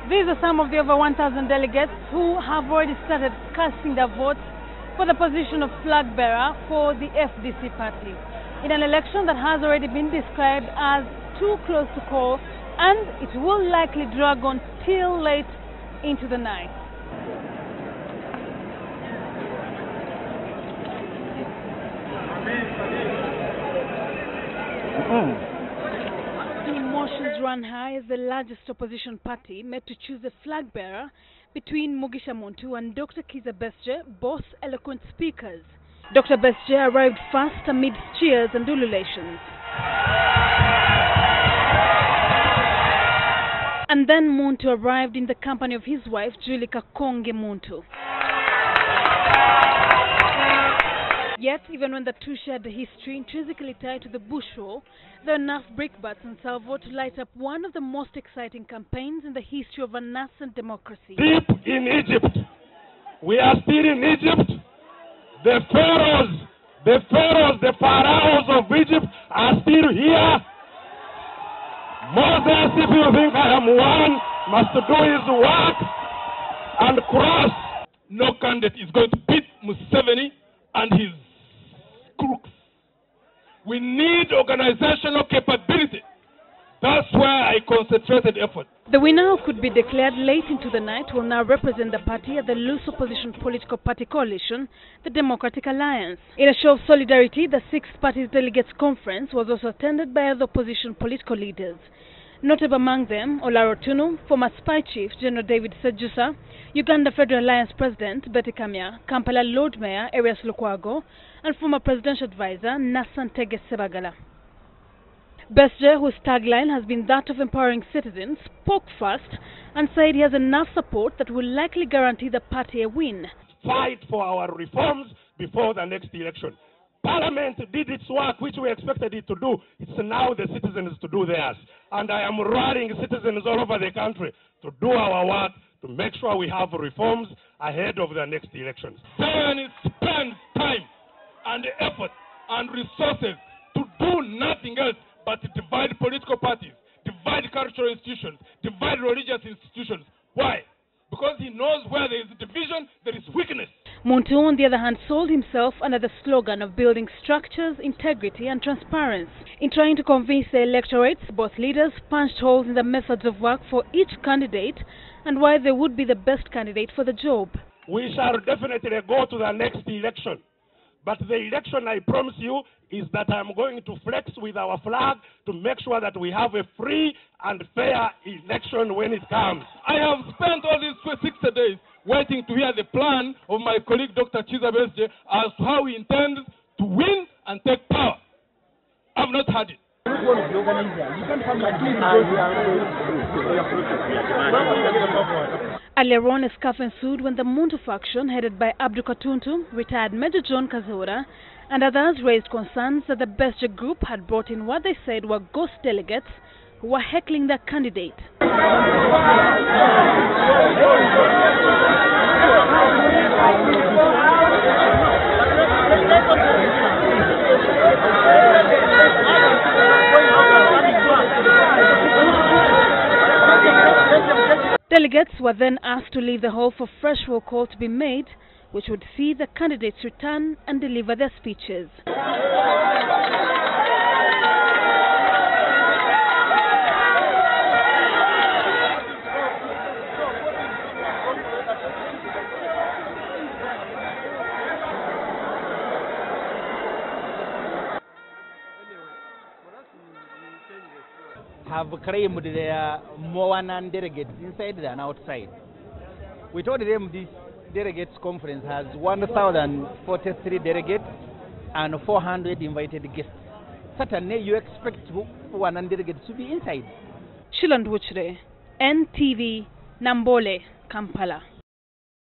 These are some of the over 1,000 delegates who have already started casting their votes for the position of flag bearer for the FDC party in an election that has already been described as too close to call, and it will likely drag on till late into the night. The emotions run high as the largest opposition party met to choose a flag bearer between Mugisha Muntu and Dr Kizza Besigye, both eloquent speakers. Dr Besigye arrived first amid cheers and ululations. And then Muntu arrived in the company of his wife, Julika Konge Muntu. Yet, even when the two shared a history intrinsically tied to the bush war, there were enough brickbats and salvo to light up one of the most exciting campaigns in the history of a nascent democracy. Deep in Egypt, we are still in Egypt. The pharaohs, the pharaohs of Egypt are still here. Moses, if you think I am one, must do his work and cross. No candidate is going to beat Museveni and his crooks. We need organizational capability. That's where I concentrated effort. The winner, who could be declared late into the night, will now represent the party at the loose opposition political party coalition, the Democratic Alliance. In a show of solidarity, the sixth party's delegates conference was also attended by other opposition political leaders. Notable among them, Olaro Tunu, former spy chief General David Sejusa, Uganda Federal Alliance President Betty Kamya, Kampala Lord Mayor Arias Lukwago, and former presidential advisor Nasantege Sebagala. Besigye, whose tagline has been that of empowering citizens, spoke first and said he has enough support that will likely guarantee the party a win. Fight for our reforms before the next election. Parliament did its work, which we expected it to do. It's now the citizens to do theirs. And I am rallying citizens all over the country to do our work, to make sure we have reforms ahead of the next elections. Then spend time and effort and resources to do nothing else but to divide political parties, divide cultural institutions, divide religious institutions. Why? Because he knows where there is division, there is weakness. Muntu, on the other hand, sold himself under the slogan of building structures, integrity and transparency. In trying to convince the electorates, both leaders punched holes in the methods of work for each candidate and why they would be the best candidate for the job. We shall definitely go to the next election. But the election, I promise you, is that I'm going to flex with our flag to make sure that we have a free and fair election when it comes. I have spent all these 60 days waiting to hear the plan of my colleague Dr Kizza Besigye as to how he intends to win and take power. I've not had it. Earlier on, a scuff ensued when the Muntu faction, headed by Abdu Katuntu, retired Major John Kazura, and others raised concerns that the Besigye group had brought in what they said were ghost delegates who were heckling their candidate. Delegates were then asked to leave the hall for fresh roll call to be made, which would see the candidates return and deliver their speeches. Have claimed there are more non-delegates inside than outside. We told them this delegates conference has 1,043 delegates and 400 invited guests. Certainly you expect one non-delegates to be inside. Sheila Nduhukire, NTV, Nambole, Kampala.